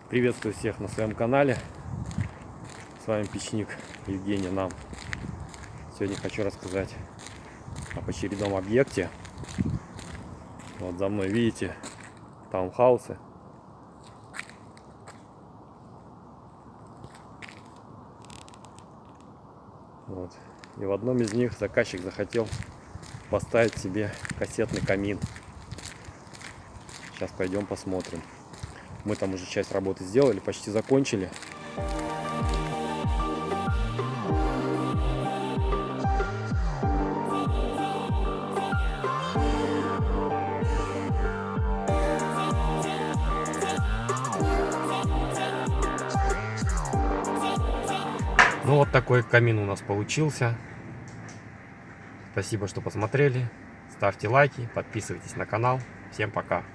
Приветствую всех на своем канале. С вами печник Евгений Нам. Сегодня хочу рассказать об очередном объекте. Вот за мной видите таунхаусы. Вот. И в одном из них заказчик захотел поставить себе кассетный камин. Сейчас пойдем посмотрим. Мы там уже часть работы сделали, почти закончили. Ну вот такой камин у нас получился. Спасибо, что посмотрели. Ставьте лайки, подписывайтесь на канал. Всем пока.